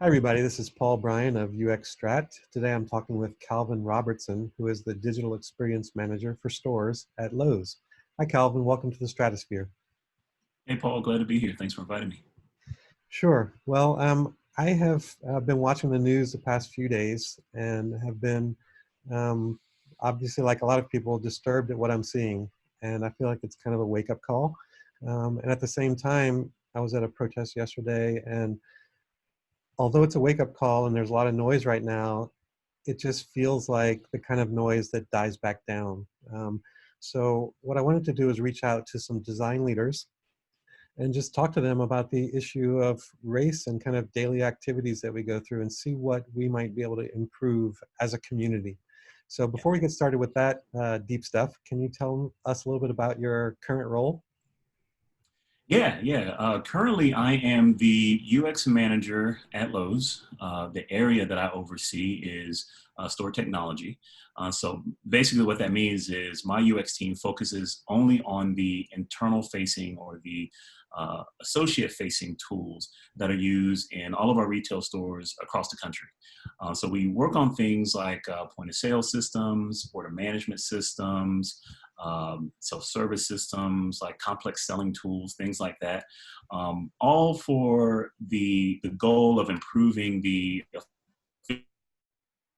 Hi, everybody. This is Bryan of UX STRAT. Today I'm talking with Calvin Robertson, who is the Digital Experience Manager for Stores at Lowe's. Hi, Calvin. Welcome to the Stratosphere. Hey, Paul, glad to be here. Thanks for inviting me. Sure. Well, I have been watching the news the past few days and have been um, obviously, like a lot of people, disturbed at what I'm seeing. And I feel like it's kind of a wake-up call. And at the same time, I was at a protest yesterday, and although it's a wake-up call and there's a lot of noise right now, it just feels like the kind of noise that dies back down. So what I wanted to do is reach out to some design leaders and just talk to them about the issue of race and kind of daily activities that we go through and see what we might be able to improve as a community. So before we get started with that deep stuff, can you tell us a little bit about your current role? Yeah. Currently, I am the UX manager at Lowe's. The area that I oversee is store technology. So basically what that means is my UX team focuses only on the internal facing or the associate facing tools that are used in all of our retail stores across the country. So we work on things like point of sale systems, order management systems, self-service systems, like complex selling tools, things like that, all for the goal of improving the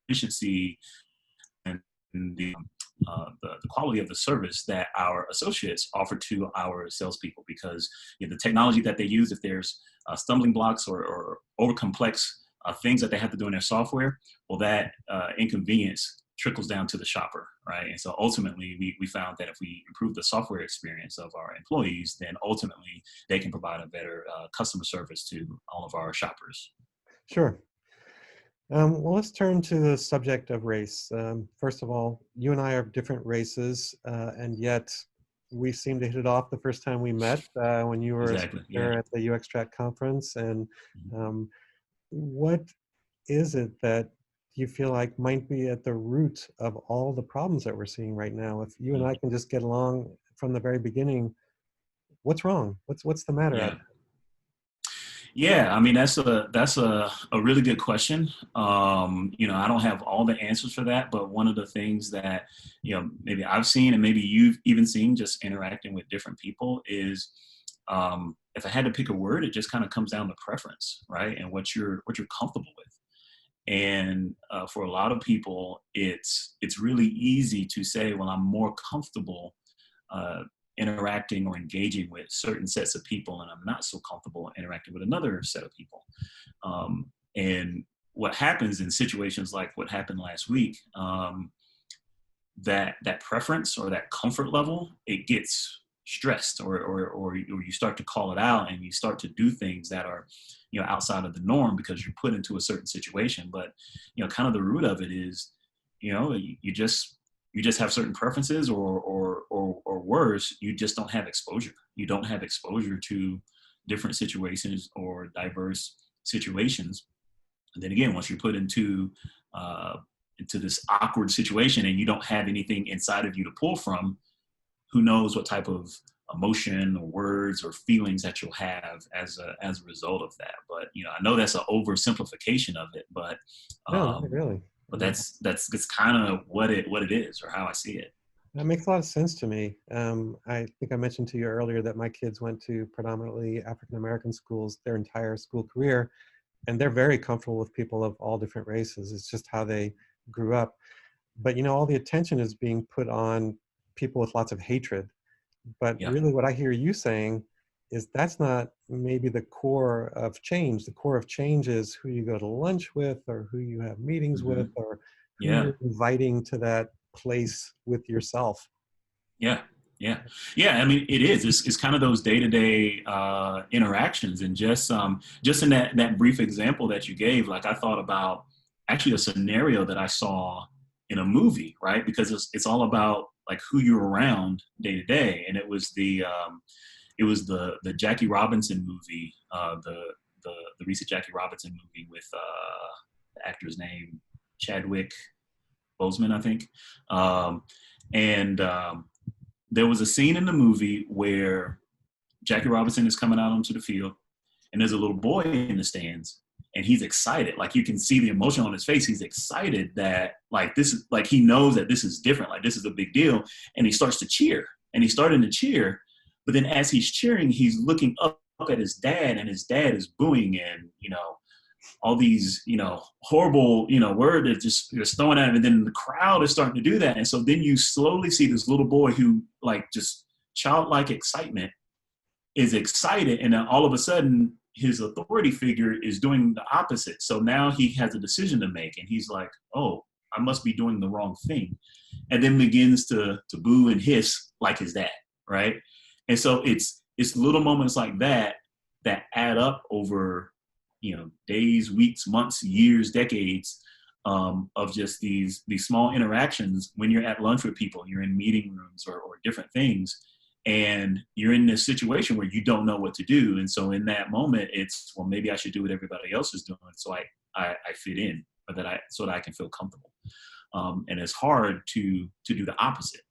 efficiency and the quality of the service that our associates offer to our salespeople. Because the technology that they use, if there's stumbling blocks or over complex things that they have to do in their software, well, that inconvenience trickles down to the shopper, right? And so ultimately, we found that if we improve the software experience of our employees, then ultimately they can provide a better customer service to all of our shoppers. Sure. Well, let's turn to the subject of race. First of all, you and I are different races, and yet we seemed to hit it off the first time we met when you were a Exactly. Yeah. speaker at the UX Strat conference. And Mhm. what is it that you feel like might be at the root of all the problems that we're seeing right now? If you and Mhm. I can just get along from the very beginning, what's wrong? What's the matter out Yeah. Yeah, I mean that's a really good question. I don't have all the answers for that, but one of the things that maybe I've seen and maybe you've even seen just interacting with different people is if I had to pick a word, it just kind of comes down to preference, right? And what you're comfortable with. And for a lot of people, it's really easy to say, well, I'm more comfortable uh, interacting or engaging with certain sets of people, and I'm not so comfortable interacting with another set of people. And what happens in situations like what happened last week, that preference or that comfort level, it gets stressed, or you start to call it out, and you start to do things that are outside of the norm because you're put into a certain situation. But kind of the root of it is you just have certain preferences, or worse, you just don't have exposure. You don't have exposure to different situations or diverse situations. And then again, once you're put into this awkward situation and you don't have anything inside of you to pull from, who knows what type of emotion or words or feelings that you'll have as a result of that. But I know that's an oversimplification of it, but no, not um, really. but that's kind of what it is, or how I see it. That makes a lot of sense to me. I think I mentioned to you earlier that my kids went to predominantly African American schools their entire school career, and they're very comfortable with people of all different races. It's just how they grew up. But all the attention is being put on people with lots of hatred. But Yeah. really, what I hear you saying is that's not maybe the core of change. The core of change is who you go to lunch with, or who you have meetings with, Hmm. or who Yeah. you're inviting to that place with yourself. Yeah, yeah, yeah. I mean, it is. It's kind of those day-to-day interactions, and just in that brief example that you gave, like I thought about actually a scenario that I saw in a movie, right? Because it's all about like who you're around day to day, and it was the Jackie Robinson movie, the recent Jackie Robinson movie with the actor's name Chadwick Boseman, I think, and there was a scene in the movie where Jackie Robinson is coming out onto the field, and there's a little boy in the stands, and he's excited. Like you can see the emotion on his face. He's excited that like this is like he knows that this is different. Like this is a big deal, and he starts to cheer. And he's starting to cheer, but then as he's cheering, he's looking up at his dad, and his dad is booing and all these horrible word that just throwing at him, and then the crowd is starting to do that, and so then you slowly see this little boy who like just childlike excitement is excited, and then all of a sudden his authority figure is doing the opposite. So now he has a decision to make, and he's like, oh, I must be doing the wrong thing, and then begins to boo and hiss like his dad, right? And so it's little moments like that that add up over days, weeks, months, years, decades of just these small interactions when you're at lunch with people, you're in meeting rooms or different things, and you're in this situation where you don't know what to do. And so in that moment, it's, well, maybe I should do what everybody else is doing so I fit in, or so that I can feel comfortable. And it's hard to do the opposite,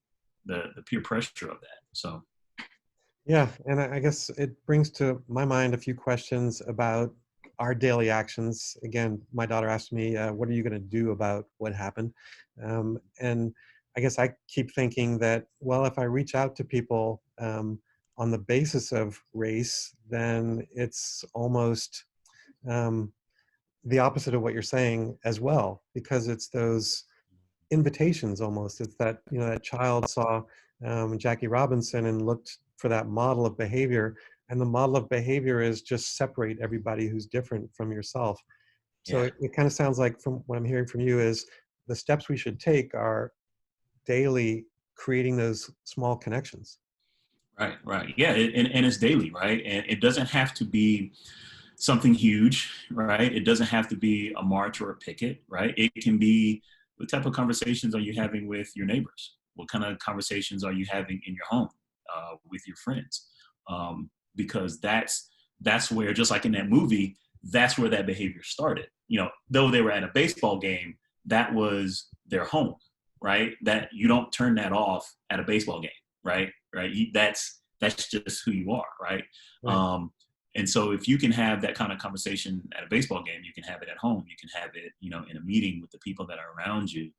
the peer pressure of that. So. Yeah, and I guess it brings to my mind a few questions about our daily actions. Again, my daughter asked me, what are you going to do about what happened? And I guess I keep thinking that, well, if I reach out to people on the basis of race, then it's almost the opposite of what you're saying as well, because it's those invitations almost. It's that, that child saw Jackie Robinson and looked for that model of behavior, and the model of behavior is just separate everybody who's different from yourself. So Yeah. it kind of sounds like, from what I'm hearing from you, is the steps we should take are daily creating those small connections. Right. Yeah, and it's daily, right? And it doesn't have to be something huge, right? It doesn't have to be a march or a picket, right? It can be, what type of conversations are you having with your neighbors? What kind of conversations are you having in your home with your friends? Because that's where, just like in that movie, that's where that behavior started. Though they were at a baseball game, that was their home, right? That you don't turn that off at a baseball game, right? That's just who you are, right? Right. And so if you can have that kind of conversation at a baseball game, you can have it at home, you can have it, in a meeting with the people that are around you,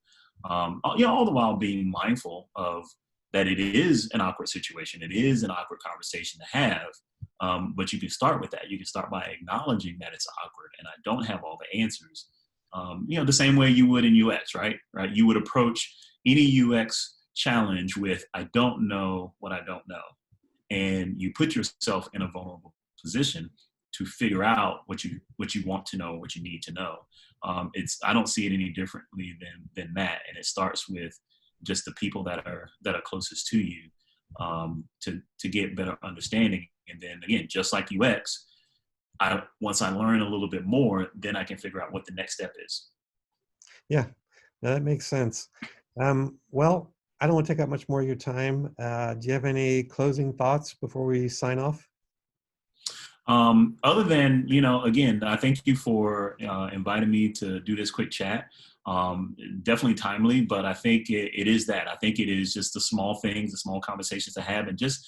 all the while being mindful of that it is an awkward situation. It is an awkward conversation to have, but you can start with that. You can start by acknowledging that it's awkward and I don't have all the answers. The same way you would in UX, right? You would approach any UX challenge with, I don't know what I don't know. And you put yourself in a vulnerable position to figure out what you want to know, what you need to know. I don't see it any differently than that. And it starts with just the people that are closest to you, to get better understanding. And then again, just like UX, once I learn a little bit more, then I can figure out what the next step is. Yeah, that makes sense. Well, I don't want to take up much more of your time. Do you have any closing thoughts before we sign off? Other than, again, I thank you for inviting me to do this quick chat. Definitely timely, but I think it is that. I think it is just the small things, the small conversations to have, and just,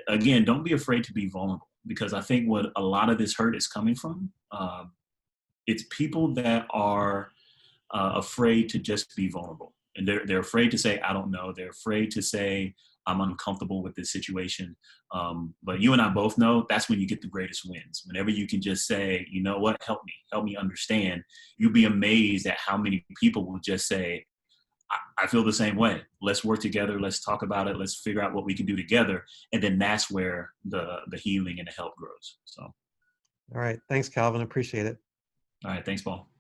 again, don't be afraid to be vulnerable, because I think what a lot of this hurt is coming from, it's people that are afraid to just be vulnerable. And they're afraid to say, I don't know. They're afraid to say, I'm uncomfortable with this situation. But you and I both know that's when you get the greatest wins. Whenever you can just say, you know what, help me understand. You'll be amazed at how many people will just say, I feel the same way. Let's work together. Let's talk about it. Let's figure out what we can do together. And then that's where the healing and the help grows. So. All right. Thanks, Calvin. Appreciate it. All right. Thanks, Paul.